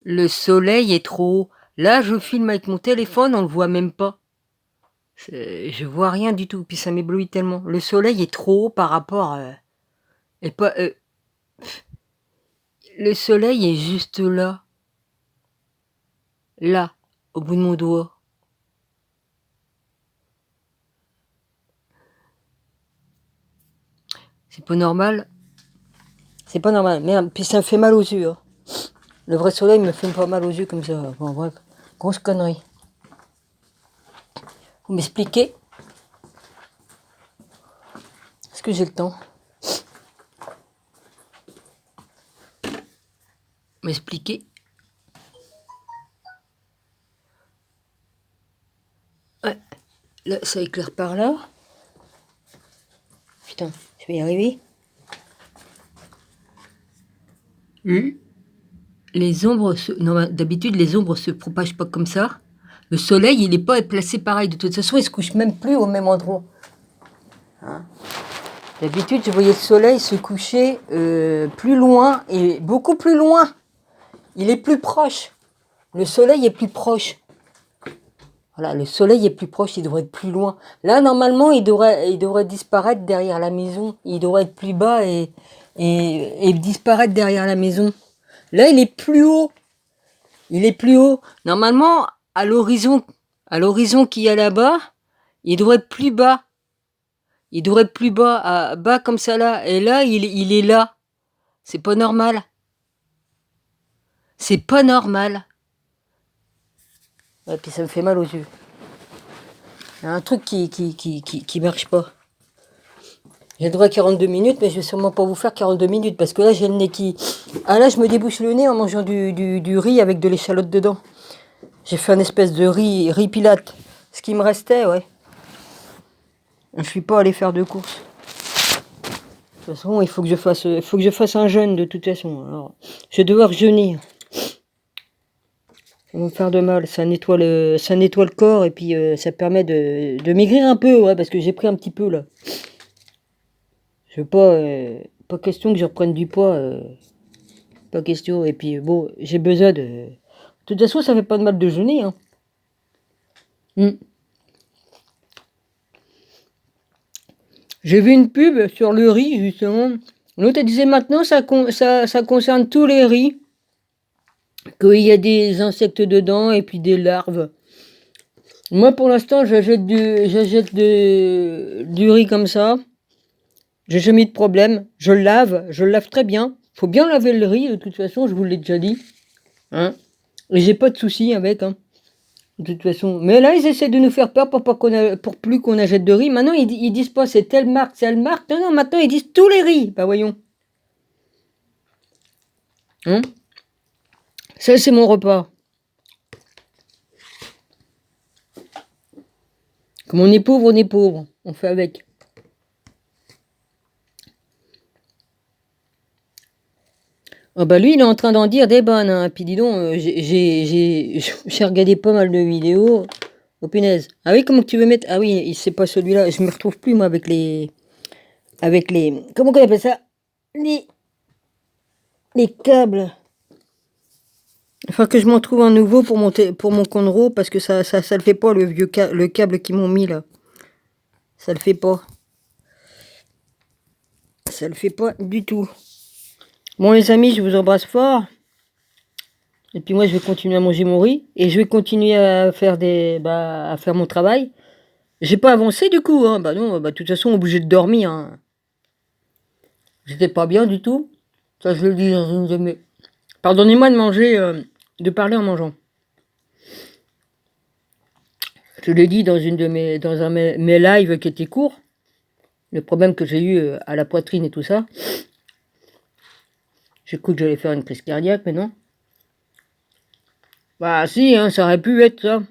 Le soleil est trop haut. Là, je filme avec mon téléphone, on le voit même pas. Je vois rien du tout, puis ça m'éblouit tellement. Le soleil est trop haut par rapport, et pas, le soleil est juste là, là, au bout de mon doigt. C'est pas normal. C'est pas normal, merde, puis ça me fait mal aux yeux, hein. Le vrai soleil me fait pas mal aux yeux comme ça. Bon, bref, grosse connerie. Vous m'expliquez? Est-ce que j'ai le temps? M'expliquer? Ouais, là, ça éclaire par là. Putain, je vais y arriver. Les ombres, non, d'habitude, les ombres se propagent pas comme ça. Le soleil, il n'est pas placé pareil. De toute façon, il se couche même plus au même endroit. Hein? D'habitude, je voyais le soleil se coucher plus loin, et beaucoup plus loin. Il est plus proche. Le soleil est plus proche. Voilà, le soleil est plus proche, il devrait être plus loin. Là, normalement, il devrait disparaître derrière la maison. Il devrait être plus bas et disparaître derrière la maison. Là, il est plus haut. Il est plus haut. Normalement, à l'horizon qu'il y a là-bas, il devrait être plus bas. Il devrait être plus bas, bas comme ça là. Et là, il est là. C'est pas normal. C'est pas normal. Et puis ça me fait mal aux yeux. Il y a un truc qui marche pas. J'ai le droit à 42 minutes, mais je vais sûrement pas vous faire 42 minutes, parce que là, j'ai le nez qui... Ah là, je me débouche le nez en mangeant du riz avec de l'échalote dedans. J'ai fait un espèce de riz pilate. Ce qui me restait, ouais. Je suis pas allé faire de courses. De toute façon, il faut que je fasse un jeûne, de toute façon. Alors, je vais devoir jeûner. Ça va me faire de mal. Ça nettoie le corps, et puis ça permet de maigrir un peu, ouais, parce que j'ai pris un petit peu, là. Je veux pas question que je reprenne du poids, pas question. Et puis bon, j'ai besoin de... De toute façon, ça fait pas de mal de jeûner, hein. J'ai vu une pub sur le riz, justement. L'autre, elle disait maintenant, ça concerne tous les riz. Qu'il y a des insectes dedans et puis des larves. Moi, pour l'instant, du riz comme ça. J'ai jamais eu de problème. Je le lave très bien. Faut bien laver le riz, de toute façon, je vous l'ai déjà dit. Hein. Et j'ai pas de soucis avec, hein, de toute façon. Mais là, ils essaient de nous faire peur pour plus qu'on achète de riz. Maintenant, ils disent pas c'est telle marque, c'est telle marque. Non, non, maintenant, ils disent tous les riz. Bah voyons. Hein. Ça, c'est mon repas. Comme on est pauvre, on fait avec. Ah bah lui, il est en train d'en dire des bonnes, hein. Puis dis donc, j'ai regardé pas mal de vidéos. Oh punaise. Ah oui, comment que tu veux mettre... Ah oui, c'est pas celui-là. Je me retrouve plus, moi, avec les... Avec les... Comment qu'on appelle ça? Les... Les câbles. Enfin, que je m'en trouve un nouveau pour mon Conro, parce que ça le fait pas, le câble qu'ils m'ont mis, là. Ça le fait pas. Ça le fait pas du tout. Bon, les amis, je vous embrasse fort. Et puis moi, je vais continuer à manger mon riz. Et je vais continuer à faire à faire mon travail. J'ai pas avancé du coup, hein. Bah non, bah de toute façon, obligé de dormir, hein. J'étais pas bien du tout. Ça, je le dis dans une de mes... Pardonnez-moi de manger, de parler en mangeant. Je l'ai dit dans un de mes lives qui était court. Le problème que j'ai eu à la poitrine et tout ça. J'ai cru que j'allais faire une crise cardiaque, mais non. Bah si, hein, ça aurait pu être ça.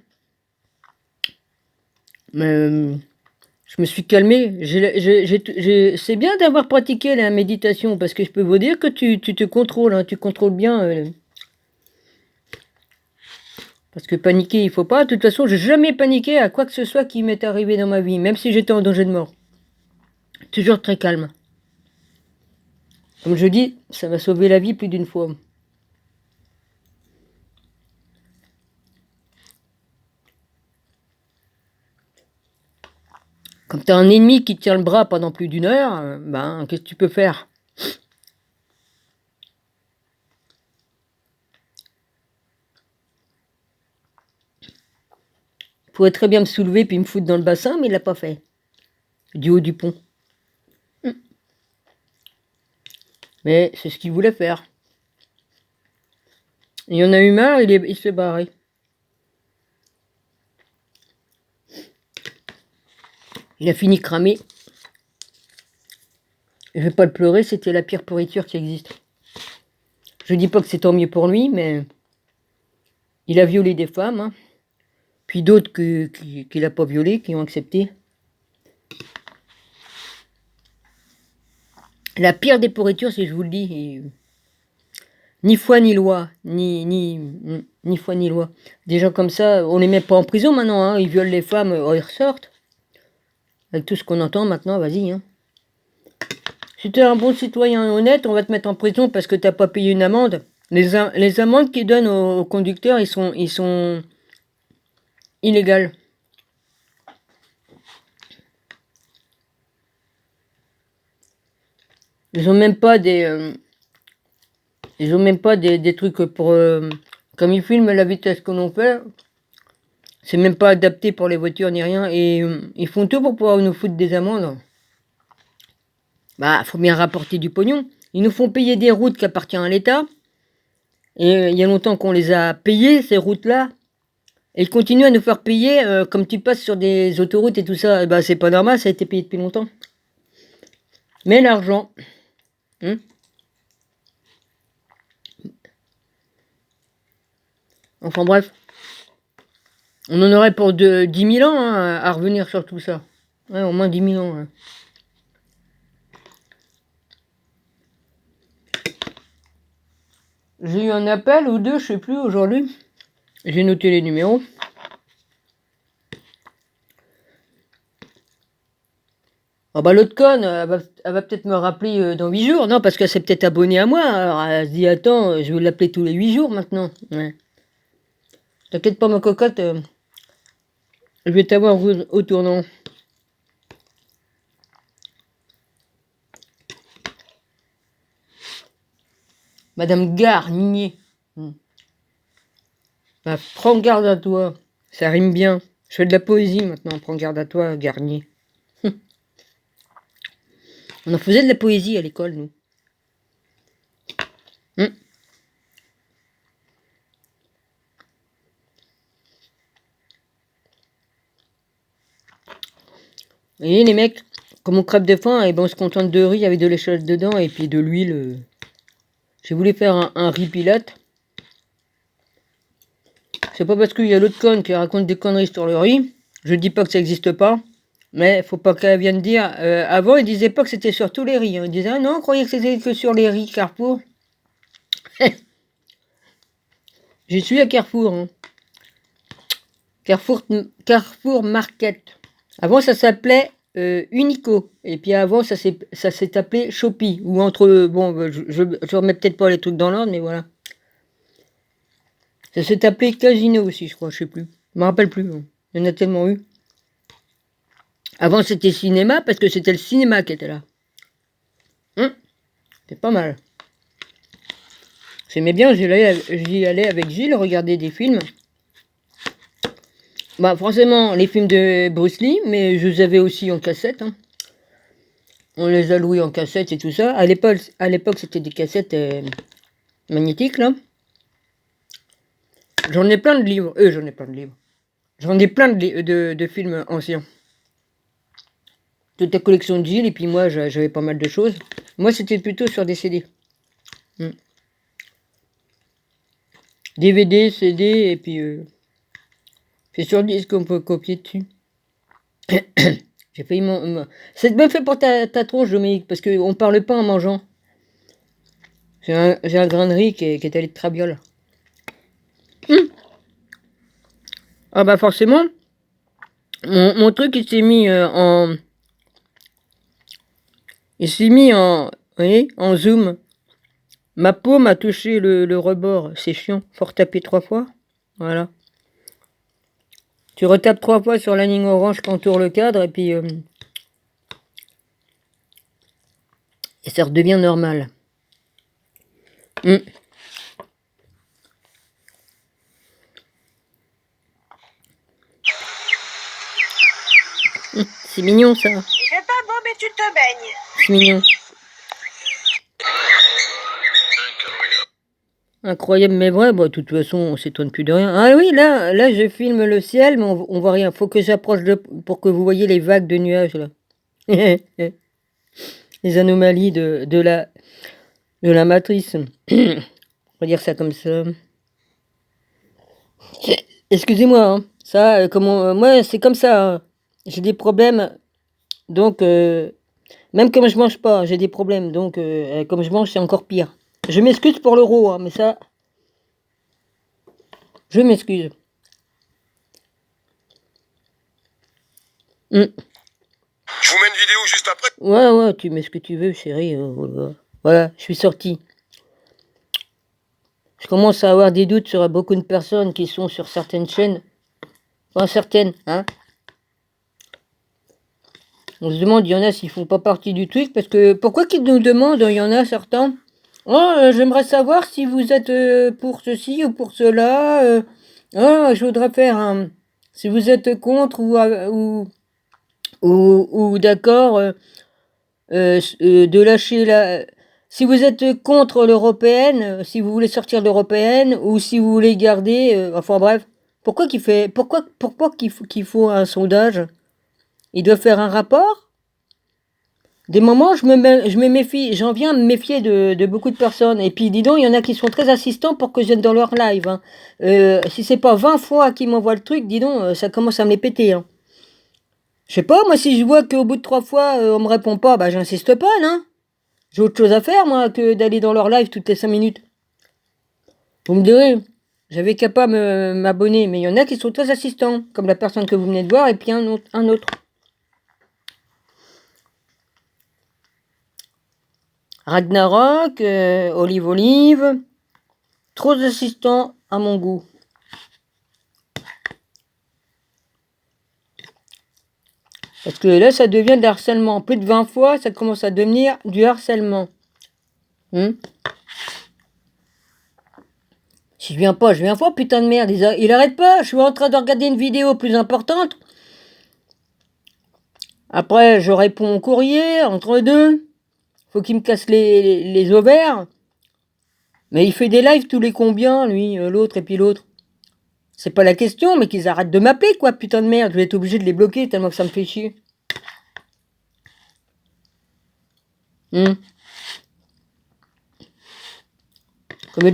Mais je me suis calmé. C'est bien d'avoir pratiqué la méditation, parce que je peux vous dire que tu te contrôles, hein, tu contrôles bien. Parce que paniquer, il faut pas. De toute façon, j'ai jamais paniqué à quoi que ce soit qui m'est arrivé dans ma vie, même si j'étais en danger de mort. Toujours très calme. Comme je dis, ça m'a sauvé la vie plus d'une fois. Quand t'as un ennemi qui te tient le bras pendant plus d'une heure, ben, qu'est-ce que tu peux faire? Il pourrait très bien me soulever puis me foutre dans le bassin, mais il l'a pas fait. Du haut du pont. Mais c'est ce qu'il voulait faire. Il y en a eu marre, il s'est barré. Il a fini cramé. Je vais pas le pleurer, c'était la pire pourriture qui existe. Je dis pas que c'est tant mieux pour lui, mais il a violé des femmes, hein. Puis d'autres qu'il n'a pas violées, qui ont accepté. La pire des pourritures, si je vous le dis, ni foi ni loi, ni foi ni loi. Des gens comme ça, on les met pas en prison maintenant, hein. Ils violent les femmes, ils ressortent. Avec tout ce qu'on entend maintenant, vas-y, hein. Si tu es un bon citoyen honnête, on va te mettre en prison parce que t'as pas payé une amende. Les amendes qu'ils donnent aux conducteurs, ils sont illégales. Ils ont même pas des trucs pour comme ils filment la vitesse que l'on fait. C'est même pas adapté pour les voitures ni rien et ils font tout pour pouvoir nous foutre des amendes. Bah, faut bien rapporter du pognon. Ils nous font payer des routes qui appartiennent à l'État. Et il y a longtemps qu'on les a payées, ces routes-là. Et ils continuent à nous faire payer comme tu passes sur des autoroutes et tout ça. Et bah, c'est pas normal, ça a été payé depuis longtemps. Mais l'argent. Enfin bref. On en aurait pour 10 000 ans hein, à revenir sur tout ça. Ouais, au moins 10 000 ans. Hein. J'ai eu un appel ou deux, je sais plus, aujourd'hui. J'ai noté les numéros. Ah bah l'autre conne, elle va peut-être me rappeler dans 8 jours. Non, parce qu'elle s'est peut-être abonnée à moi. Alors elle se dit, attends, je vais l'appeler tous les 8 jours maintenant. Ouais. T'inquiète pas ma cocotte, je vais t'avoir au tournant. Madame Garnier. Bah, prends garde à toi. Ça rime bien. Je fais de la poésie maintenant. Prends garde à toi, Garnier. On en faisait de la poésie à l'école, nous. Vous voyez les mecs, comme on crève de faim, et ben on se contente de riz avec de l'échalote dedans et puis de l'huile. J'ai voulu faire un riz pilote. C'est pas parce qu'il y a l'autre conne qui raconte des conneries sur le riz. Je dis pas que ça existe pas. Mais faut pas qu'elle vienne dire. Avant, ils disaient pas que c'était sur tous les riz. Hein. Ils disaient, ah non, on croyait que c'était que sur les riz Carrefour. J'y suis à Carrefour. Hein. Carrefour Market. Avant, ça s'appelait Unico. Et puis avant, ça s'est appelé Shopee. Ou entre. Bon, je remets peut-être pas les trucs dans l'ordre, mais voilà. Ça s'est appelé Casino aussi, je crois, je sais plus. Je me rappelle plus. Hein. Il y en a tellement eu. Avant, c'était cinéma, parce que c'était le cinéma qui était là. C'est pas mal. J'aimais bien, j'y allais avec Gilles regarder des films. Bah, forcément, les films de Bruce Lee, mais je les avais aussi en cassette. Hein. On les a loués en cassette et tout ça. À l'époque, c'était des cassettes magnétiques, là. J'en ai plein de livres. J'en ai plein de livres. J'en ai plein de films anciens. Toute la collection de Gilles, et puis moi, j'avais pas mal de choses. Moi, c'était plutôt sur des CD. DVD, CD, et puis... c'est sur le disque qu'on peut copier dessus. J'ai failli c'est bien fait pour ta tronche, Dominique, parce qu'on parle pas en mangeant. J'ai un grain de riz qui est allé de trabiole. Ah bah forcément, mon truc il s'est mis en... Il s'est mis en... Vous voyez, en zoom. Ma paume a touché le rebord. C'est chiant. Faut retaper 3 fois. Voilà. Tu retapes 3 fois sur la ligne orange qui entoure le cadre et puis Et ça redevient normal. C'est mignon ça. Il fait pas beau, mais tu te baignes. C'est mignon. Incroyable, mais vrai, bah, de toute façon, on s'étonne plus de rien. Ah oui, là, je filme le ciel, mais on voit rien. Faut que j'approche pour que vous voyez les vagues de nuages, là. Les anomalies de la matrice. On va dire ça comme ça. Excusez-moi, hein. Ça, moi, c'est comme ça, hein. J'ai des problèmes, donc, même comme je mange pas, j'ai des problèmes, donc, comme je mange, c'est encore pire. Je m'excuse pour l'euro, hein, mais ça, je m'excuse. Je vous mets une vidéo juste après. Ouais, tu mets ce que tu veux, chérie. Voilà, je suis sorti. Je commence à avoir des doutes sur beaucoup de personnes qui sont sur certaines chaînes. Enfin, certaines, hein. On se demande, il y en a s'ils font pas partie du truc, parce que pourquoi qu'ils nous demandent, il y en a certains. Oh, j'aimerais savoir si vous êtes pour ceci ou pour cela. Oh, je voudrais faire un. Si vous êtes contre ou d'accord de lâcher la. Si vous êtes contre l'européenne, si vous voulez sortir de l'européenne, ou si vous voulez garder. Enfin bref. Pourquoi qu'il faut un sondage? Il doit faire un rapport? Des moments, je me méfie, j'en viens à me méfier de beaucoup de personnes. Et puis, dis donc, il y en a qui sont très assistants pour que je vienne dans leur live, hein. Si c'est pas 20 fois qu'ils m'envoient le truc, dis donc, ça commence à me les péter, hein. Je sais pas, moi, si je vois qu'au bout de 3 fois, on me répond pas, bah, j'insiste pas, non? J'ai autre chose à faire, moi, que d'aller dans leur live toutes les 5 minutes. Vous me direz, j'avais qu'à pas m'abonner, mais il y en a qui sont très assistants, comme la personne que vous venez de voir, et puis un autre. Ragnarok, Olive, trop d'assistants à mon goût. Parce que là, ça devient de harcèlement. Plus de 20 fois, ça commence à devenir du harcèlement. Si je viens pas, putain de merde. Il arrête pas, je suis en train de regarder une vidéo plus importante. Après, je réponds au courrier, entre deux. Faut qu'il me casse les ovaires. Mais il fait des lives tous les combien, lui, l'autre et puis l'autre. C'est pas la question, mais qu'ils arrêtent de m'appeler, quoi, putain de merde. Je vais être obligé de les bloquer tellement que ça me fait chier. Comme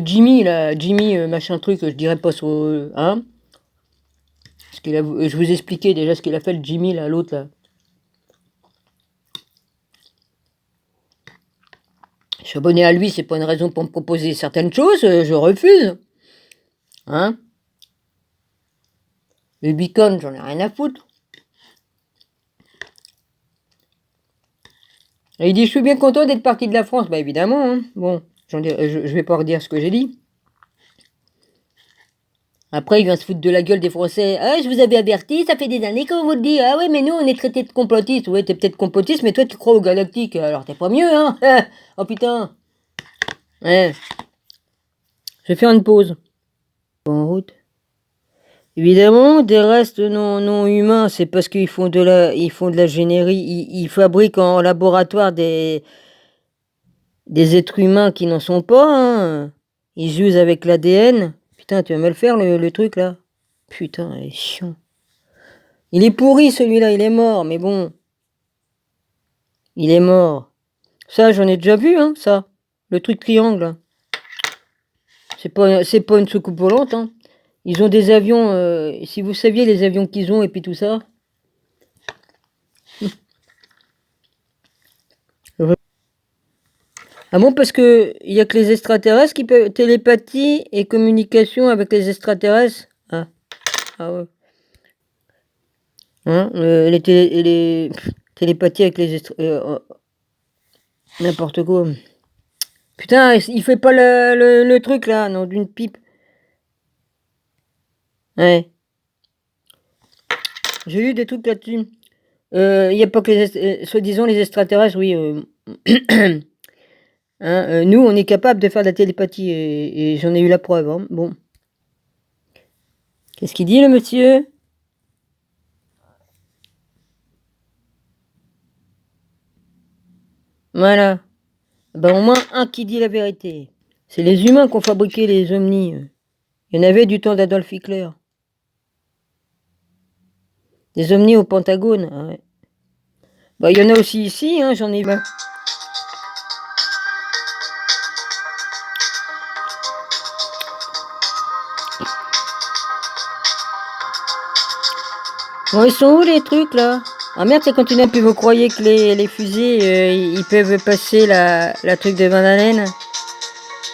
Jimmy, là, machin truc, je dirais pas sur. Hein? Je vous expliquais déjà ce qu'il a fait, le Jimmy, là, l'autre, là. Je suis abonné à lui, c'est pas une raison pour me proposer certaines choses, je refuse. Hein? Le beacon, j'en ai rien à foutre. Et il dit, je suis bien content d'être parti de la France. Bah évidemment, hein. Bon, je vais pas redire ce que j'ai dit. Après, il vient se foutre de la gueule des Français. Ah, je vous avais averti, ça fait des années qu'on vous le dit. Ah ouais, mais nous, on est traités de complotistes. Ouais, t'es peut-être complotiste, mais toi, tu crois aux galactiques. Alors, t'es pas mieux, hein? Oh putain. Ouais. Je vais faire une pause. En route. Évidemment, des restes non humains, c'est parce qu'ils font de l'ingénierie. Ils fabriquent en laboratoire des êtres humains qui n'en sont pas, hein. Ils usent avec l'ADN. Putain, tu vas me le faire, le truc, là? Putain, il est chiant. Il est pourri, celui-là, il est mort, mais bon. Il est mort. Ça, j'en ai déjà vu, hein, ça. Le truc triangle, là. C'est pas une soucoupe volante, hein. Ils ont des avions, si vous saviez les avions qu'ils ont et puis tout ça. Ah bon, parce que il y a que les extraterrestres qui peuvent télépathie et communication avec les extraterrestres. Ah ouais. Hein, les télépathies avec les n'importe quoi. Putain, il fait pas le truc là, non, d'une pipe. Ouais. J'ai lu des trucs là-dessus. Il n'y a pas que soi-disant les extraterrestres, oui. Hein, nous, on est capable de faire de la télépathie et j'en ai eu la preuve. Hein. Bon. Qu'est-ce qu'il dit, le monsieur? Voilà. Ben, au moins un qui dit la vérité. C'est les humains qui ont fabriqué les ovnis. Il y en avait du temps d'Adolf Hitler. Des ovnis au Pentagone. Ah ouais. Ben, il y en a aussi ici, hein, j'en ai vu. Bon, ils sont où les trucs là? Ah merde, c'est quand tu n'as plus, vous croyez que les fusées, ils peuvent passer la truc de Van Allen?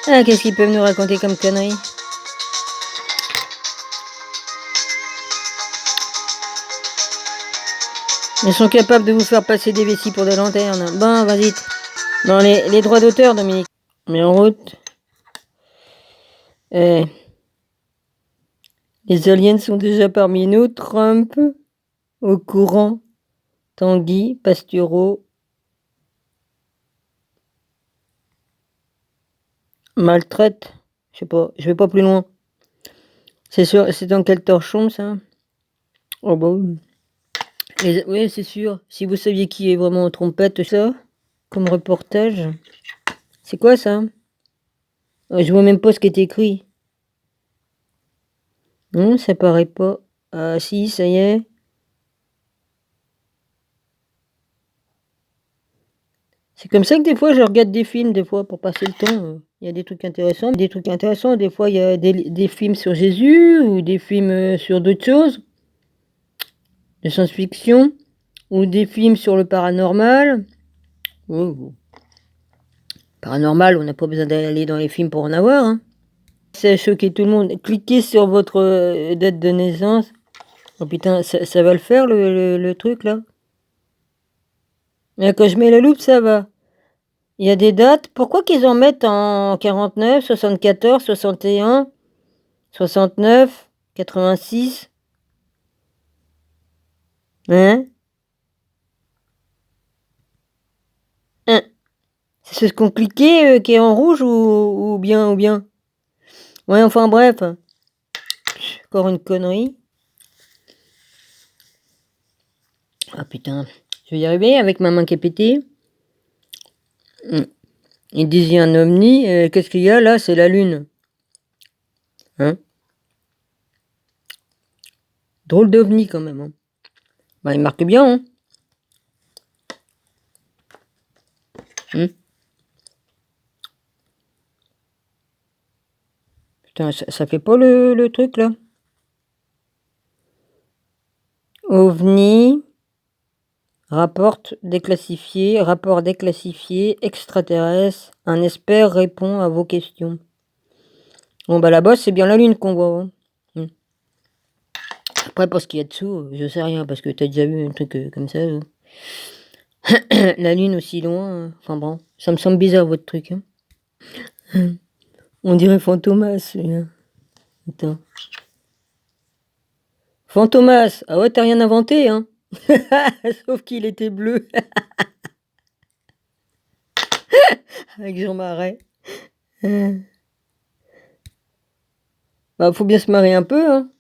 Ah, qu'est-ce qu'ils peuvent nous raconter comme conneries? Ils sont capables de vous faire passer des vessies pour des lanternes. Bon, vas-y. Bon, les droits d'auteur, Dominique. Mais en route. Les aliens sont déjà parmi nous. Trump, au courant. Tanguy, Pastureau. Maltraite. Je sais pas, je vais pas plus loin. C'est sûr, c'est dans quel torchon ça? Oh bah oui. Oui, c'est sûr. Si vous saviez qui est vraiment en trompette, ça, comme reportage. C'est quoi ça? Je vois même pas ce qui est écrit. Non, ça paraît pas. Ah si, ça y est. C'est comme ça que des fois je regarde des films, des fois pour passer le temps. Il y a des trucs intéressants, Des fois il y a des films sur Jésus ou des films sur d'autres choses, de science-fiction, ou des films sur le paranormal. Oh. Paranormal, on n'a pas besoin d'aller dans les films pour en avoir. Hein. Ça a choqué tout le monde. Cliquez sur votre date de naissance. Oh putain, ça va le faire le truc là. Et quand je mets la loupe, ça va. Il y a des dates. Pourquoi qu'ils en mettent en 49, 74, 61, 69, 86? Hein? Hein? C'est ce qu'on cliquait qui est en rouge ou bien? Ouais, enfin bref. Encore une connerie. Ah putain, je vais y arriver avec ma main qui est pétée. Il disait un ovni. Qu'est-ce qu'il y a là? C'est la lune. Hein? Drôle d'ovni quand même. Hein. Bah, il marque bien. Hein. Putain, ça fait pas le truc là. OVNI, rapport déclassifié, extraterrestre. Un expert répond à vos questions. Bon bah là-bas c'est bien la lune qu'on voit. Hein. Après pour ce qu'il y a dessous, je sais rien parce que t'as déjà vu un truc comme ça. La lune aussi loin. Enfin bon, ça me semble bizarre votre truc. Hein. On dirait Fantomas celui-là. Attends. Fantomas, ah ouais t'as rien inventé hein. Sauf qu'il était bleu. Avec Jean Marais. Bah, faut bien se marrer un peu, hein.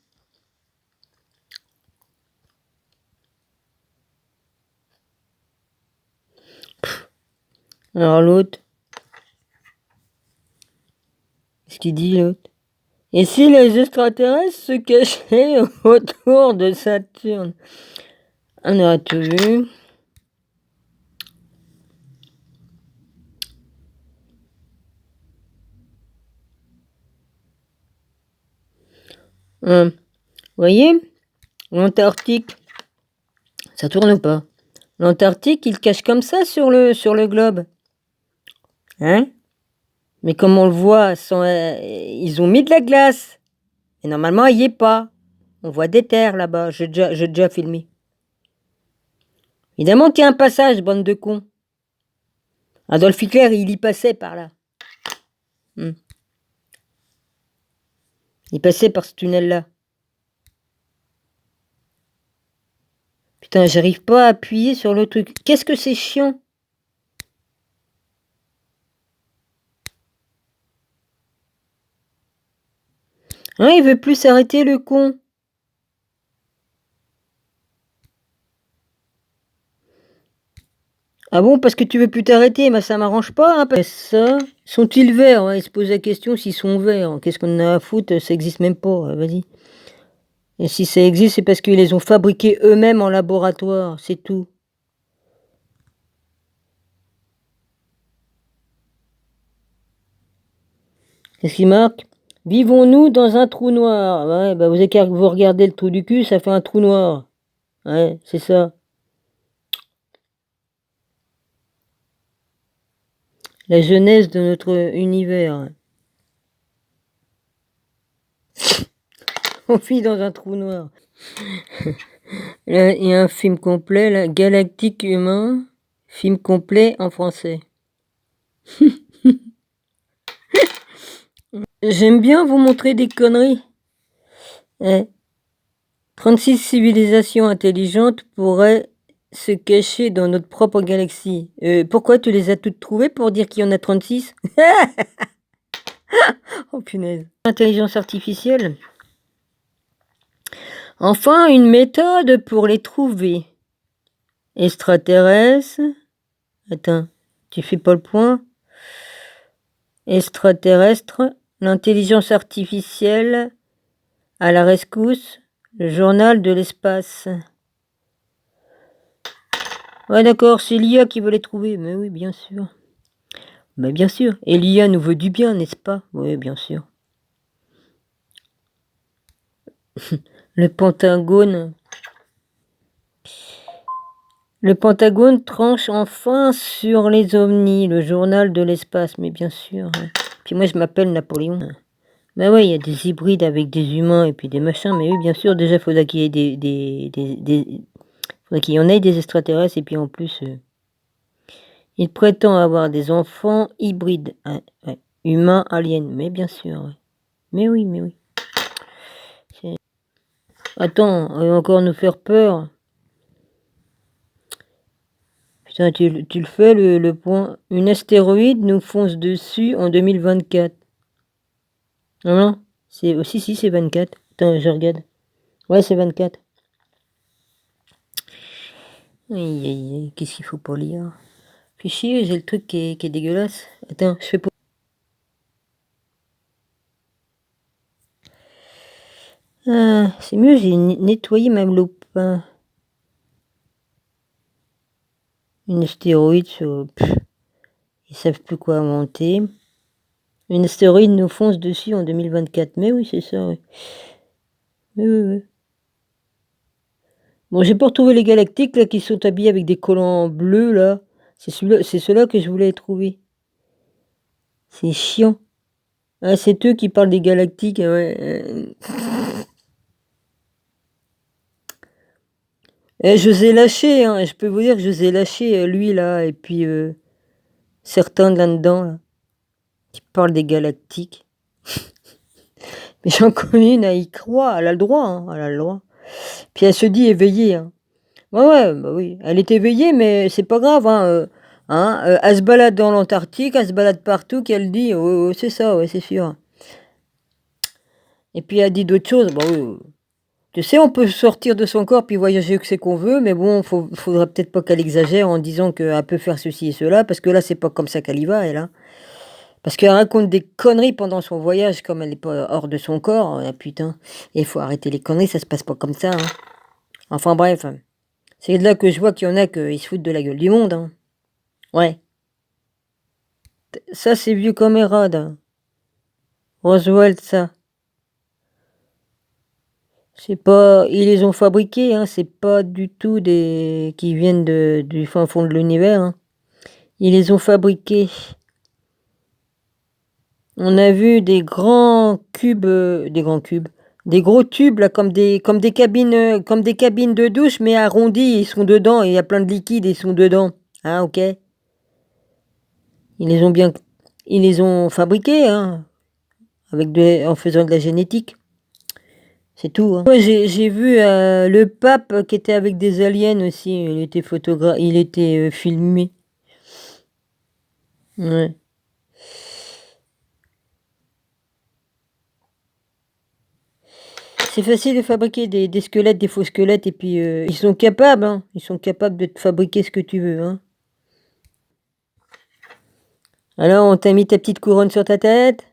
Alors l'autre. Qu'est-ce qu'il dit l'autre? Et si les extraterrestres se cachaient autour de Saturne? On aurait tout vu. Vous voyez? L'Antarctique. Ça tourne pas. L'Antarctique, il cache comme ça sur le globe. Hein? Mais comme on le voit, ils ont mis de la glace. Et normalement, il n'y est pas. On voit des terres là-bas. J'ai déjà filmé. Évidemment qu'il y a un passage, bande de cons. Adolf Hitler, il y passait par là. Il passait par ce tunnel-là. Putain, j'arrive pas à appuyer sur le truc. Qu'est-ce que c'est chiant? Hein, il veut plus s'arrêter, le con. Ah bon, parce que tu veux plus t'arrêter, mais ça m'arrange pas, hein. Ça, sont-ils verts? Ouais, il se pose la question s'ils sont verts. Qu'est-ce qu'on a à foutre? Ça existe même pas. Vas-y. Et si ça existe, c'est parce qu'ils les ont fabriqués eux-mêmes en laboratoire, c'est tout. Qu'est-ce qui marque? Vivons-nous dans un trou noir? Ouais, bah vous regardez le trou du cul, ça fait un trou noir. Ouais, c'est ça. La jeunesse de notre univers. On vit dans un trou noir. Là, il y a un film complet, là, Galactique Humain, film complet en français. J'aime bien vous montrer des conneries. 36 civilisations intelligentes pourraient se cacher dans notre propre galaxie. Pourquoi tu les as toutes trouvées pour dire qu'il y en a 36? Oh punaise. Intelligence artificielle. Enfin, une méthode pour les trouver. Extraterrestres. Attends, tu fais pas le point? Extraterrestre. L'intelligence artificielle à la rescousse. Le journal de l'espace. Ouais, d'accord, c'est l'IA qui veut les trouver. Mais oui, bien sûr. Mais bien sûr. Et l'IA nous veut du bien, n'est-ce pas? Oui, bien sûr. Le Pentagone. Le Pentagone tranche enfin sur les ovnis, le journal de l'espace, mais bien sûr. Puis moi, je m'appelle Napoléon. Ben oui, il y a des hybrides avec des humains et puis des machins, mais oui, bien sûr, déjà, il faudrait qu'il y ait faudrait qu'il y en ait des extraterrestres, et puis en plus, il prétend avoir des enfants hybrides, ouais, humains, aliens, mais bien sûr, ouais. Mais oui, mais oui. Attends, il va encore nous faire peur. Putain, tu le fais, le point. Une astéroïde nous fonce dessus en 2024. Non, non, si, c'est 24. Attends, je regarde. Ouais, c'est 24. Aïe, aïe, aïe, qu'est-ce qu'il faut pas lire? Fais chier, j'ai le truc qui est dégueulasse. Attends, je fais pour... Ah, c'est mieux, j'ai nettoyé même l'opin. Une astéroïde sur... ils savent plus quoi monter. Une astéroïde nous fonce dessus en 2024. Mais oui, c'est ça, oui. Oui, oui, oui. Bon, j'ai pas retrouvé les galactiques, là, qui sont habillés avec des collants bleus, là. C'est ceux-là que je voulais trouver. C'est chiant. Ah, c'est eux qui parlent des galactiques, ouais. Je les ai lâchés, hein. Je peux vous dire que je les ai lâchés, lui, là, et puis certains de là-dedans, là, qui parlent des galactiques. Mais j'en connais une, elle y croit, elle a le droit, hein, elle a le droit. Puis elle se dit éveillée, hein. Ouais, bah oui, elle est éveillée, mais c'est pas grave, hein, elle se balade dans l'Antarctique, elle se balade partout, qu'elle dit, oh, c'est ça, ouais, c'est sûr. Et puis elle dit d'autres choses, bah oui. Tu sais, on peut sortir de son corps puis voyager que c'est qu'on veut, mais bon, faudra peut-être pas qu'elle exagère en disant qu'elle peut faire ceci et cela, parce que là, c'est pas comme ça qu'elle y va, elle, hein. Parce qu'elle raconte des conneries pendant son voyage, comme elle est pas hors de son corps, putain. Et il faut arrêter les conneries, ça se passe pas comme ça, hein. Enfin bref, c'est de là que je vois qu'il y en a qui se foutent de la gueule du monde, hein. Ouais. Ça, c'est vieux comme Hérode, hein. Roswell, ça. C'est pas, ils les ont fabriqués, hein, c'est pas du tout des qui viennent du fin fond de l'univers, hein. Ils les ont fabriqués. On a vu des grands cubes, des gros tubes là, comme des cabines, de douche, mais arrondis, ils sont dedans, et il y a plein de liquide, ils sont dedans. Hein, ok. Ils les ont bien, ils les ont fabriqués, hein, en faisant de la génétique. C'est tout, hein. Moi, j'ai vu le pape qui était avec des aliens aussi. Il était filmé. Ouais. C'est facile de fabriquer des squelettes, des faux squelettes, et puis ils sont capables, hein. Ils sont capables de te fabriquer ce que tu veux, hein. Alors, on t'a mis ta petite couronne sur ta tête.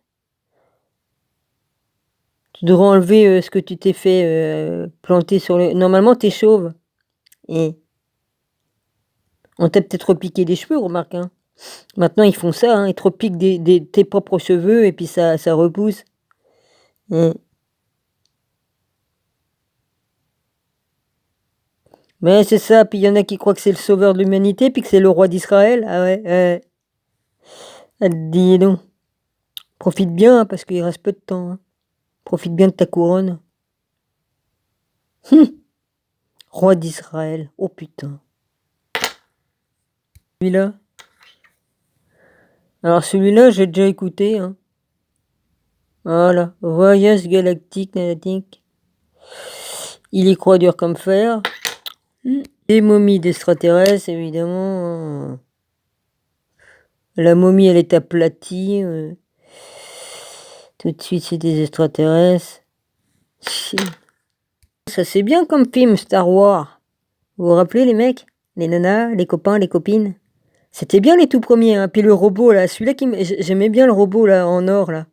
Tu devrais enlever ce que tu t'es fait planter sur le... Normalement, t'es chauve. Et on t'a peut-être repiqué des cheveux, remarque, hein. Maintenant, ils font ça, hein. Ils te repiquent tes propres cheveux, et puis ça repousse. Et... Mais c'est ça, puis il y en a qui croient que c'est le sauveur de l'humanité, puis que c'est le roi d'Israël. Ah ouais, ouais. Ah, dis donc. Profite bien, hein, parce qu'il reste peu de temps, hein. Profite bien de ta couronne. Roi d'Israël. Oh putain. Celui-là. Alors celui-là, j'ai déjà écouté, hein. Voilà. Voyage galactique, nanatique. Il y croit dur comme fer. Des momies d'extraterrestres, évidemment, hein. La momie, elle est aplatie. Tout de suite, c'est des extraterrestres. Ça, c'est bien comme film, Star Wars. Vous vous rappelez, les mecs? Les nanas, les copains, les copines? C'était bien les tout premiers, hein. Puis le robot, là. Celui-là, j'aimais bien le robot, là, en or, là.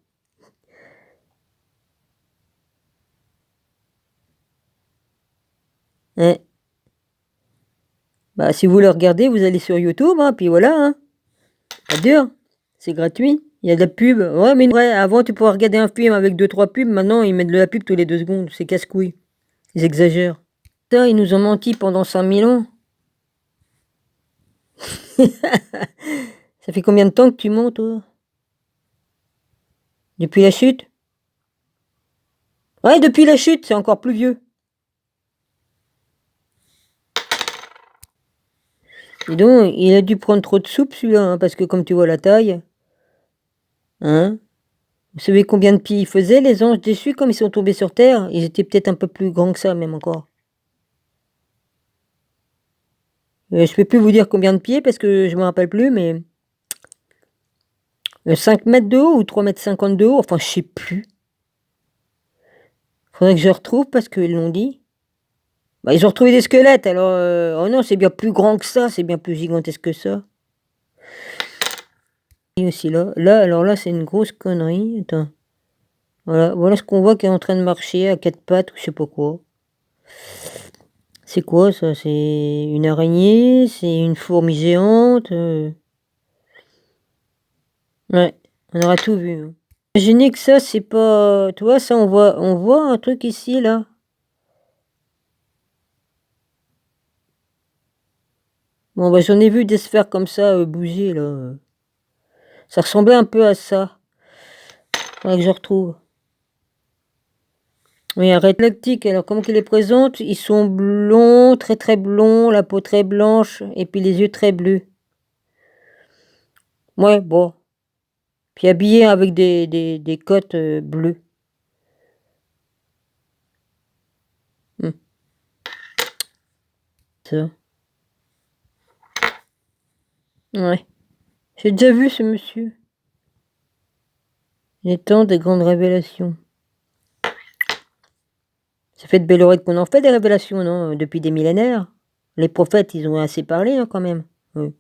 Ouais. Bah, si vous le regardez, vous allez sur YouTube, hein, puis voilà, hein. Pas dur. C'est gratuit. Il y a de la pub. Ouais, mais ouais, avant, tu pouvais regarder un film avec 2-3 pubs. Maintenant, ils mettent de la pub tous les 2 secondes. C'est casse-couille. Ils exagèrent. Ça, ils nous ont menti pendant 5000 ans. Ça fait combien de temps que tu mens, toi? Depuis la chute? Ouais, depuis la chute, c'est encore plus vieux. Et donc, il a dû prendre trop de soupe, celui-là, hein, parce que comme tu vois la taille... Hein? Vous savez combien de pieds ils faisaient, les anges déchus, comme ils sont tombés sur Terre? Ils étaient peut-être un peu plus grands que ça, même encore. Je peux plus vous dire combien de pieds, parce que je me rappelle plus, mais... 5 mètres de haut ou 3,50 m de haut, enfin, je sais plus. Faudrait que je retrouve, parce qu'ils l'ont dit. Bah, ils ont retrouvé des squelettes, alors... oh non, c'est bien plus grand que ça, c'est bien plus gigantesque que ça. Et aussi là, alors là, c'est une grosse connerie. Attends. Voilà ce qu'on voit qui est en train de marcher à 4 pattes ou je sais pas quoi. C'est quoi ça? C'est une araignée? C'est une fourmi géante? Ouais, on aura tout vu, hein. Imaginez que ça, c'est pas... Tu vois, ça, on voit un truc ici, là. Bon, bah, j'en ai vu des sphères comme ça bouger, là. Ça ressemblait un peu à ça. Faudrait que je retrouve. Oui, un raid lactique, alors comment qu'il les présente? Ils sont blonds, très très blonds, la peau très blanche, et puis les yeux très bleus. Ouais, bon. Puis habillés avec des côtes bleues. Ça. Ouais. J'ai déjà vu ce monsieur. Il est temps des grandes révélations. Ça fait de belles oreilles qu'on en fait des révélations, non? Depuis des millénaires. Les prophètes, ils ont assez parlé, hein, quand même. Oui.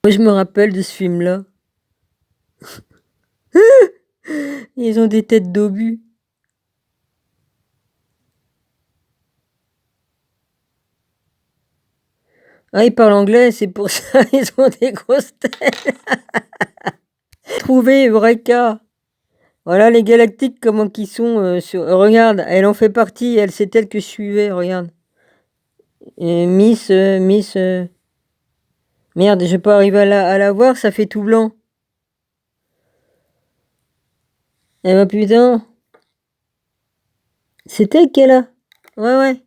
Moi, je me rappelle de ce film-là. Ils ont des têtes d'obus. Ah, ils parlent anglais, c'est pour ça, ils ont des grosses têtes. Trouvé, Eureka. Voilà les galactiques, comment qu'ils sont sur... regarde, elle en fait partie, elle, c'est elle que je suivais, regarde. Miss... Merde, je vais pas arriver à la voir, ça fait tout blanc. Eh ben putain. C'est elle qu'elle a. Ouais, ouais.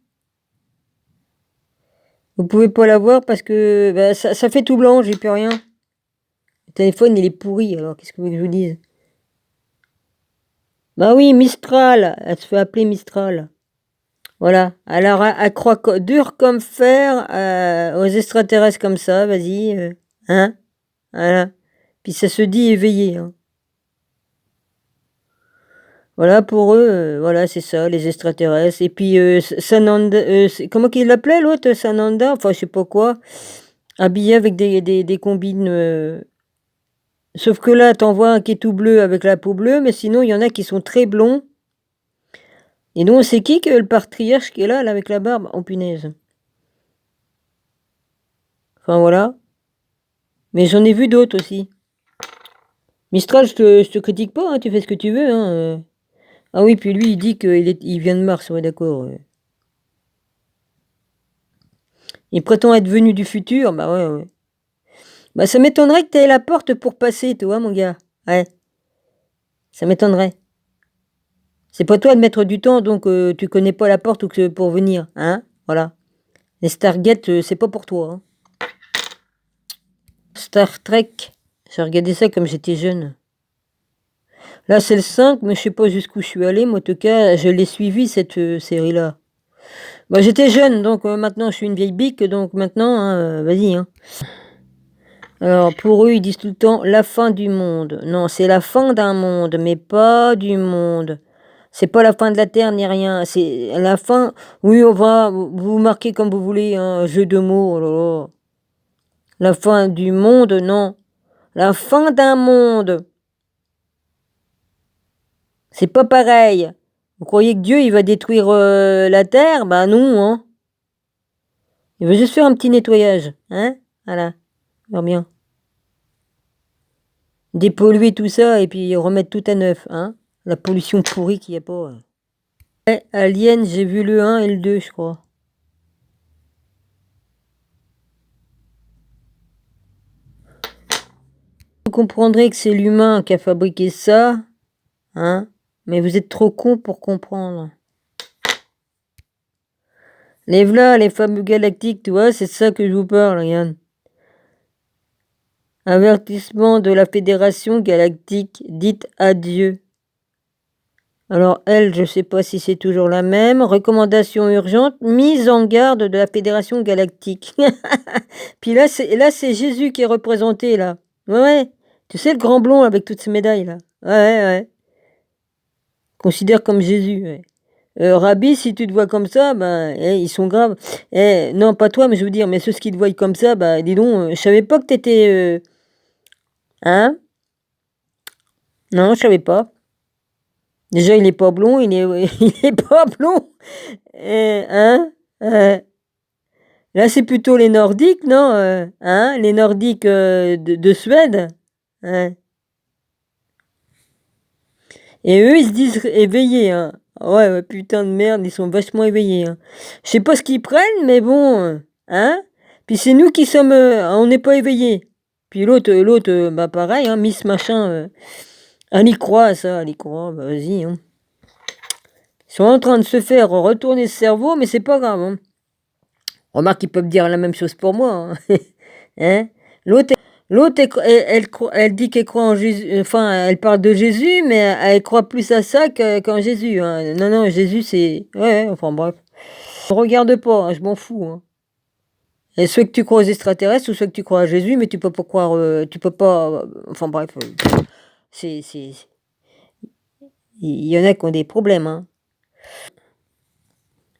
Vous pouvez pas la voir parce que bah, ça fait tout blanc, j'ai plus rien. Le téléphone, il est pourri, alors qu'est-ce que vous voulez que je vous dise? Bah oui, Mistral. Elle se fait appeler Mistral. Voilà. Alors, elle croit dur comme fer aux extraterrestres comme ça, vas-y. Hein? Voilà. Puis ça se dit éveillé, hein. Voilà, pour eux, voilà, c'est ça, les extraterrestres. Et puis, Sananda, comment qu'il l'appelait l'autre, Sananda, enfin, je sais pas quoi, habillé avec des combines. Sauf que là, t'en vois un qui est tout bleu avec la peau bleue, mais sinon, il y en a qui sont très blonds. Et nous, c'est qui que le patriarche qui est là avec la barbe? Oh punaise. Enfin, voilà. Mais j'en ai vu d'autres aussi. Mistral, je te critique pas, hein, tu fais ce que tu veux. Hein. Ah oui, puis lui, il dit qu'il vient de Mars, ouais, d'accord. Ouais. Il prétend être venu du futur, bah ouais, ouais. Bah ça m'étonnerait que t'aies la porte pour passer, toi, mon gars. Ouais, ça m'étonnerait. C'est pas toi de mettre du temps, donc tu connais pas la porte ou que pour venir, hein. Voilà. Les Stargate, c'est pas pour toi. Hein. Star Trek, j'ai regardé ça comme j'étais jeune. Là, c'est le 5, mais je sais pas jusqu'où je suis allé. Moi, en tout cas, je l'ai suivi, cette série-là. Bah, j'étais jeune, donc maintenant, je suis une vieille bique, donc maintenant, hein, vas-y. Hein. Alors, pour eux, ils disent tout le temps la fin du monde. Non, c'est la fin d'un monde, mais pas du monde. C'est pas la fin de la Terre ni rien. C'est la fin. Oui, on va. Vous marquez comme vous voulez, un jeu de mots. Oh là là. La fin du monde, non. La fin d'un monde. C'est pas pareil. Vous croyez que Dieu, il va détruire la Terre? Bah non, hein. Il veut juste faire un petit nettoyage, hein. Voilà. Alors bien. Dépolluer tout ça et puis remettre tout à neuf, hein. La pollution pourrie qu'il n'y a pas. Ouais, Alien, j'ai vu le 1 et le 2, je crois. Vous comprendrez que c'est l'humain qui a fabriqué ça, hein. Mais vous êtes trop con pour comprendre. Les v'là, les fameux galactiques, tu vois, c'est de ça que je vous parle, Yann. Avertissement de la Fédération galactique, dites adieu. Alors elle, je sais pas si c'est toujours la même. Recommandation urgente, mise en garde de la Fédération galactique. Puis là, c'est Jésus qui est représenté, là. Ouais, ouais. Tu sais, le grand blond avec toutes ses médailles, là. Ouais, ouais. Considère comme Jésus, ouais. Rabbi, si tu te vois comme ça, ben, ils sont graves. Non, pas toi, mais je veux dire, mais ceux qui te voient comme ça, bah, dis donc, je savais pas que t'étais... Hein? Non, je savais pas. Déjà, il est pas blond, il est, il est pas blond. Hein? Là, c'est plutôt les Nordiques, non? Hein? Les Nordiques de Suède. Hein? Et eux, ils se disent éveillés. Hein? Ouais, ouais, putain de merde, ils sont vachement éveillés. Hein. Je sais pas ce qu'ils prennent, mais bon. Hein? Puis c'est nous qui sommes. On n'est pas éveillés. Puis l'autre, bah pareil, hein, Miss Machin. Elle y croit, ça, elle y croit. Bah vas-y. Hein. Ils sont en train de se faire retourner le cerveau, mais c'est pas grave. Hein. Remarque, ils peuvent dire la même chose pour moi. Hein. Hein? L'autre, elle dit qu'elle croit en Jésus. Enfin, elle parle de Jésus, mais elle croit plus à ça qu'en Jésus. Hein. Non, non, Jésus, c'est. Ouais, enfin bref. Je regarde pas, hein, je m'en fous. Hein. Et soit que tu crois aux extraterrestres, ou soit que tu crois à Jésus, mais tu peux pas croire. Tu peux pas. Enfin bref. C'est. Il y en a qui ont des problèmes. Hein.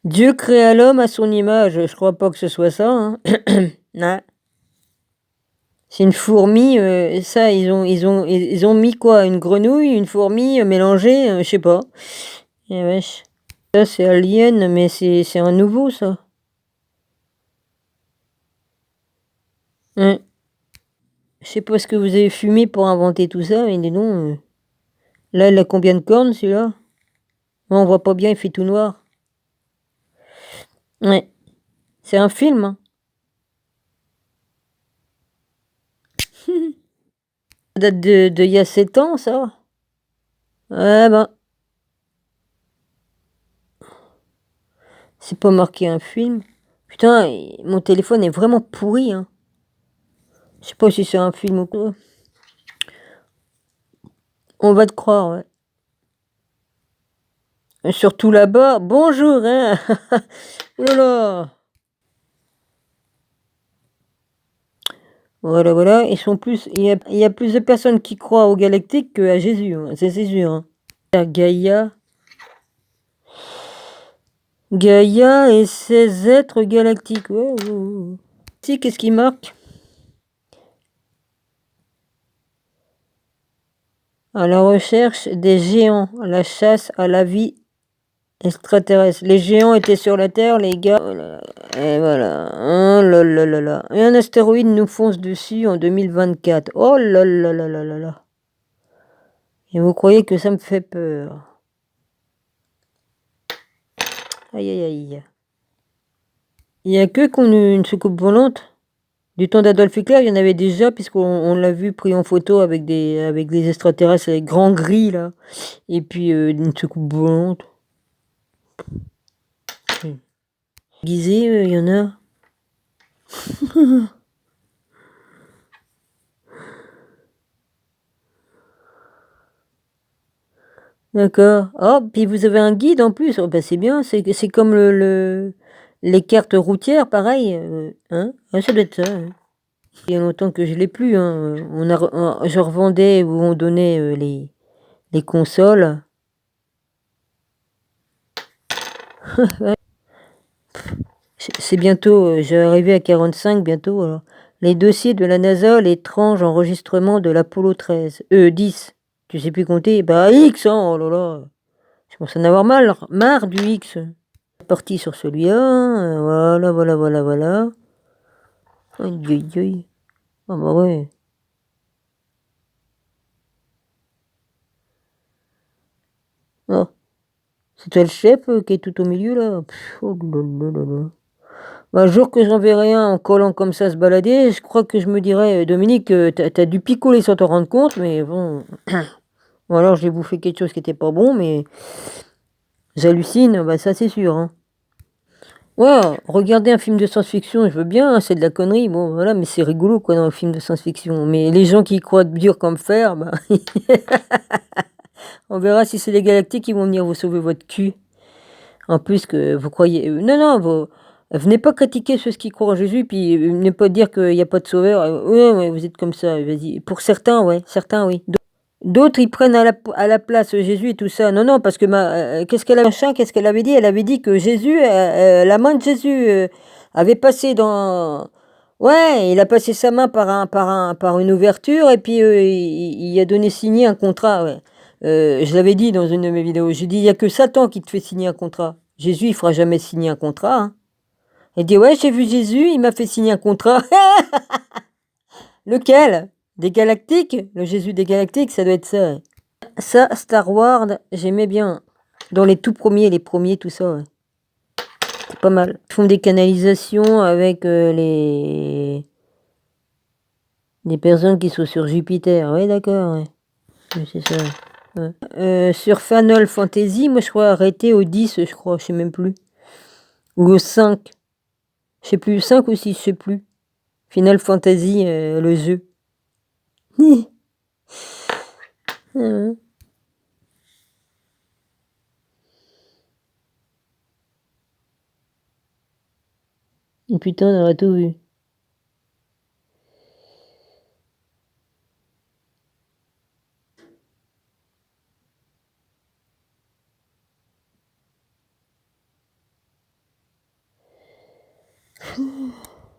Dieu créa l'homme à son image. Je crois pas que ce soit ça. Hein. Non. C'est une fourmi, ça, ils ont mis quoi? Une grenouille, une fourmi mélangée, je sais pas. Eh wesh. Ça, c'est Alien, mais c'est un nouveau, ça. Hein. Je sais pas ce que vous avez fumé pour inventer tout ça, mais dis donc. Là, il a combien de cornes, celui-là? On voit pas bien, il fait tout noir. Ouais. C'est un film, hein. Ça date de il y a 7 ans, ça. Ouais, ben. C'est pas marqué un film. Putain, mon téléphone est vraiment pourri, hein. Je sais pas si c'est un film ou quoi. On va te croire, ouais. Et surtout là-bas, bonjour, hein. Oh là là. Voilà, voilà. Ils sont plus, il y a plus de personnes qui croient aux galactiques qu'à Jésus, hein. C'est sûr. Hein. Gaïa. Gaïa et ses êtres galactiques. Ouais, ouais, ouais. Si, qu'est-ce qui marque? À la recherche des géants, la chasse à la vie extraterrestre. Les géants étaient sur la Terre, les gars. Oh là là. Et voilà. Oh là là là là. Et un astéroïde nous fonce dessus en 2024. Oh là là là là là là. Et vous croyez que ça me fait peur? Aïe aïe aïe. Il n'y a que qu'on ait une soucoupe volante. Du temps d'Adolf Hitler, il y en avait déjà, puisqu'on l'a vu pris en photo avec des extraterrestres, avec grands gris, là. Et puis une soucoupe volante. Guisé, il y en a. D'accord. Oh, puis vous avez un guide en plus. Oh, bah c'est bien, c'est comme les cartes routières, pareil. Hein? Ah, ça doit être ça. Hein. Il y a longtemps que je l'ai plus. Hein. Je revendais ou on donnait les consoles. C'est bientôt, je vais arriver à 45 bientôt. Alors. Les dossiers de la NASA, l'étrange enregistrement de l'Apollo 13. 10. Tu sais plus compter? Bah X, hein, oh là là. Je commence à en avoir marre du X. Parti sur celui-là. Voilà, voilà, voilà, voilà. Aïe, aïe, aïe. Ah bah ouais. Oh, c'est toi le chef qui est tout au milieu là. Pff, oh là là là là. Bah, un jour que j'en verrai un en collant comme ça se balader, je crois que je me dirais, Dominique, t'as dû picoler sans t'en rendre compte, mais bon. Ou alors j'ai bouffé quelque chose qui était pas bon, mais j'hallucine, bah ça c'est sûr. Hein. Ouais, regarder un film de science-fiction, je veux bien, hein, c'est de la connerie, bon voilà, mais c'est rigolo quoi dans un film de science-fiction. Mais les gens qui y croient dur comme fer, bah, on verra si c'est les galactiques qui vont venir vous sauver votre cul. En plus que vous croyez... non, non, venez pas critiquer ceux qui croient en Jésus, puis venez pas dire qu'il n'y a pas de sauveur. Ouais, ouais, vous êtes comme ça, vas-y. Pour certains, ouais, certains, oui. D'autres, ils prennent à la place Jésus et tout ça. Non, non, parce que qu'est-ce qu'elle avait, qu'est-ce qu'elle avait dit? Elle avait dit que Jésus, la main de Jésus avait passé dans... Ouais, il a passé sa main par une ouverture et puis il a donné signer un contrat. Ouais. Je l'avais dit dans une de mes vidéos. J'ai dit, il n'y a que Satan qui te fait signer un contrat. Jésus, il fera jamais signer un contrat. Hein. Elle dit, ouais, j'ai vu Jésus, il m'a fait signer un contrat. Lequel? Des Galactiques? Le Jésus des Galactiques, ça doit être ça. Ouais. Ça, Star Wars, j'aimais bien. Dans les tout premiers, tout ça. Ouais. C'est pas mal. Ils font des canalisations avec les personnes qui sont sur Jupiter. Ouais, d'accord. Ouais. C'est ça. Ouais. Sur Final Fantasy, moi je crois arrêter au 10, je crois, je sais même plus. Ou au 5. Je sais plus, 5 ou 6, je sais plus. Final Fantasy, le jeu. Oh, putain, on aurait tout vu.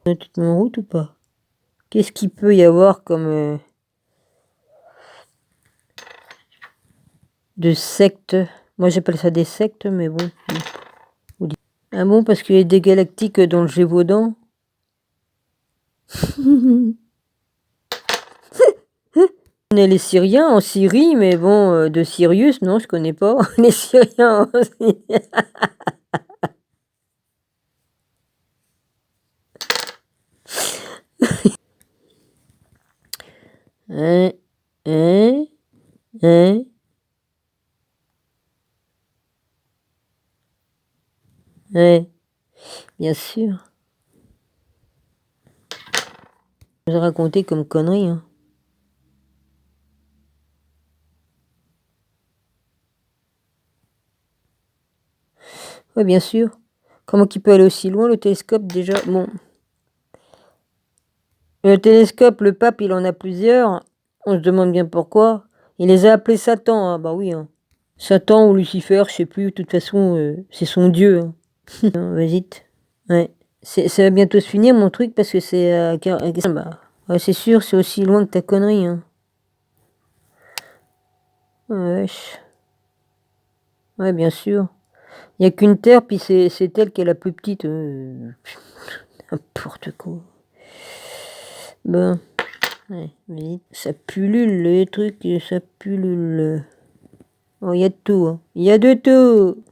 Tu te mets en route ou pas? Qu'est-ce qu'il peut y avoir comme de sectes? Moi j'appelle ça des sectes, mais bon. Ah bon, parce qu'il y a des galactiques dans le Gévaudan? On est les Syriens en Syrie, mais bon, de Sirius, non, je connais pas. Les Syriens en Syrie. Hein? Hein? Hein? Ouais, bien sûr. J'ai raconté comme connerie. Hein. Ouais, bien sûr. Comment qu'il peut aller aussi loin, le télescope, déjà? Bon. Le télescope, le pape, il en a plusieurs. On se demande bien pourquoi. Il les a appelés Satan, hein. Bah oui. Hein. Satan ou Lucifer, je sais plus, de toute façon, c'est son dieu. Hein. Vas-y. Ouais. Ça va bientôt se finir mon truc parce que c'est bah, ouais, c'est sûr, c'est aussi loin que ta connerie. Hein. Wesh. Ouais, bien sûr. Il n'y a qu'une terre, puis c'est elle qui est la plus petite. N'importe quoi. Bon. Ouais, vas-y. Ça pullule les trucs, ça pullule. Oh, il y a de tout. Hein. Il y a de tout.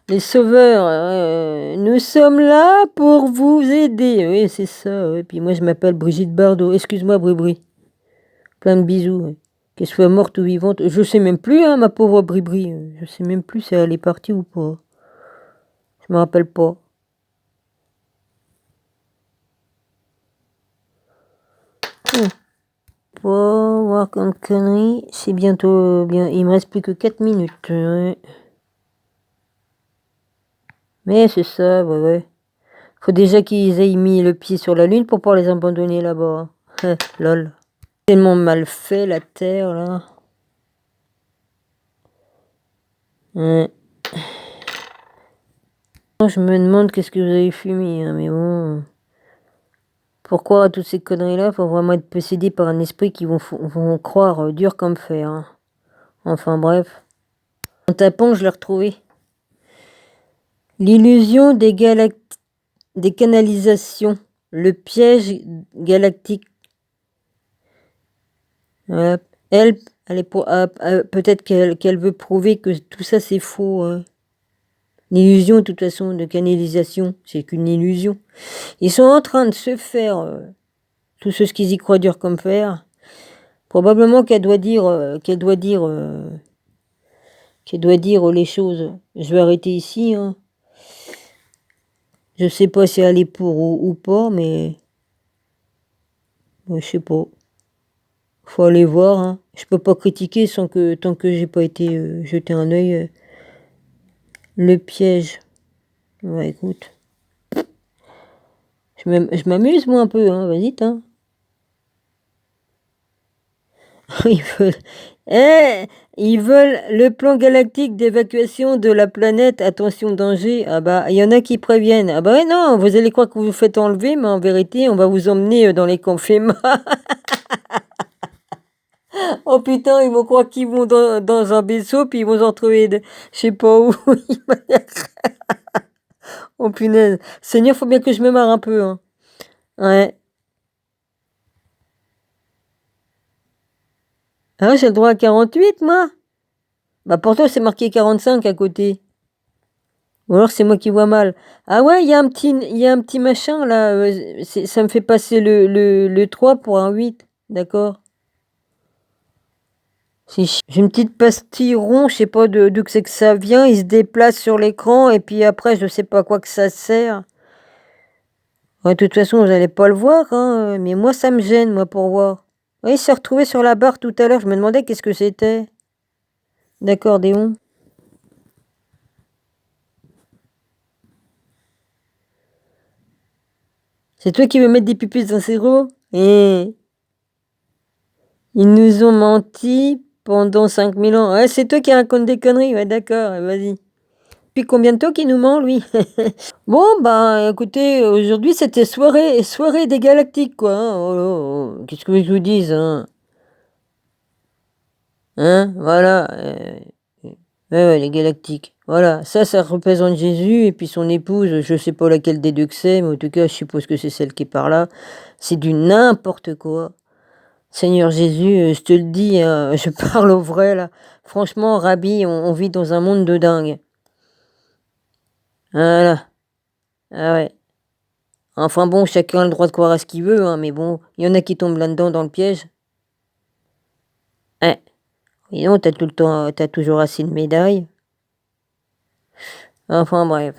Les sauveurs, nous sommes là pour vous aider. Oui, c'est ça. Ouais. Puis moi, je m'appelle Brigitte Bardot. Excuse-moi, Bribri. Plein de bisous. Ouais. Qu'elle soit morte ou vivante. Je sais même plus, hein, ma pauvre Bribri. Je sais même plus si elle est partie ou pas. Je me rappelle pas. Pour voir comme connerie. C'est bientôt bien. Il me reste plus que 4 minutes. Ouais. Mais c'est ça, ouais. Faut déjà qu'ils aient mis le pied sur la lune pour pas les abandonner là-bas. Lol. Tellement mal fait la terre là. Ouais. Je me demande qu'est-ce que vous avez fumé, hein, mais bon. Pourquoi toutes ces conneries là? Faut vraiment être possédé par un esprit qui vont croire dur comme fer. Hein. Enfin bref. En tapant, je l'ai retrouvé. L'illusion des canalisations. Le piège galactique. Elle est peut-être qu'elle veut prouver que tout ça c'est faux. Hein. L'illusion, de toute façon, de canalisation, c'est qu'une illusion. Ils sont en train de se faire, tous ceux qui y croient dur comme fer. Probablement qu'elle doit dire les choses. Je vais arrêter ici. Hein. Je sais pas si elle est pour ou pas, mais je sais pas. Faut aller voir. Hein. Je peux pas critiquer tant que j'ai pas été jeter un œil. Le piège. Ouais, écoute. Je m'amuse moi un peu, hein. Vas-y, hein. Ils veulent le plan galactique d'évacuation de la planète. Attention, danger. Ah bah, il y en a qui préviennent. Ah bah ouais, non, vous allez croire que vous vous faites enlever, mais en vérité, on va vous emmener dans les camps FEMA. Oh putain, ils vont croire qu'ils vont dans un vaisseau, puis ils vont s'en retrouver, je sais pas où. Oh punaise. Seigneur, faut bien que je me marre un peu. Hein. Ouais. Ah, j'ai le droit à 48, moi? Bah, pour toi, c'est marqué 45 à côté. Ou alors, c'est moi qui vois mal. Ah ouais, il y a un petit machin, là. Ça me fait passer le 3 pour un 8. D'accord. J'ai une petite pastille ronde, je sais pas d'où c'est que ça vient. Il se déplace sur l'écran, et puis après, je sais pas à quoi que ça sert. Ouais, de toute façon, vous allez pas le voir, hein. Mais moi, ça me gêne, moi, pour voir. Oui, il s'est retrouvé sur la barre tout à l'heure. Je me demandais qu'est-ce que c'était. D'accordéon. C'est toi qui veux mettre des pupitres dans ses roues? Eh. Ils nous ont menti pendant 5000 ans. Ouais, c'est toi qui raconte des conneries. Ouais, d'accord, vas-y. Depuis combien de temps qu'il nous ment, lui? Bon, bah, écoutez, aujourd'hui, c'était soirée des galactiques, quoi. Hein. Oh. Qu'est-ce que je vous dise, hein? Hein? Voilà. Ouais, les galactiques. Voilà, ça représente Jésus et puis son épouse, je sais pas laquelle des deux que c'est, mais en tout cas, je suppose que c'est celle qui est par là. C'est du n'importe quoi. Seigneur Jésus, je te le dis, hein, je parle au vrai là. Franchement, Rabbi, on vit dans un monde de dingue. Voilà. Ah ouais. Enfin bon, chacun a le droit de croire à ce qu'il veut, hein, mais bon, il y en a qui tombent là-dedans dans le piège. Ouais. Et non, t'as toujours assez de médailles. Enfin bref.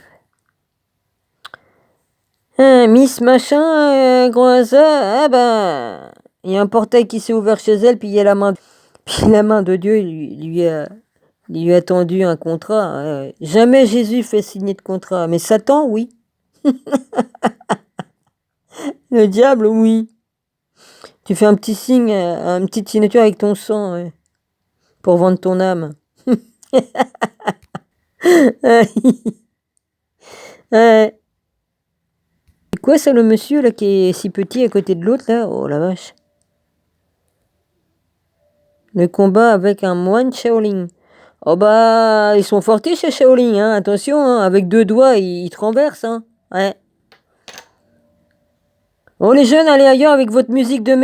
Miss machin, gros hasard, ah bah, il y a un portail qui s'est ouvert chez elle, puis il y a la main de Dieu lui a tendu un contrat. Jamais Jésus fait signer de contrat, mais Satan, oui. Le diable, oui. Tu fais un petit signe, une petite signature avec ton sang, pour vendre ton âme. Ouais. C'est quoi ça, le monsieur là qui est si petit à côté de l'autre là? Oh la vache. Le combat avec un moine Shaolin. Oh bah, ils sont fortés chez Shaolin, hein. Attention, hein. Avec 2 doigts, ils te renversent, hein. Ouais. Oh les jeunes, allez ailleurs avec votre musique de merde.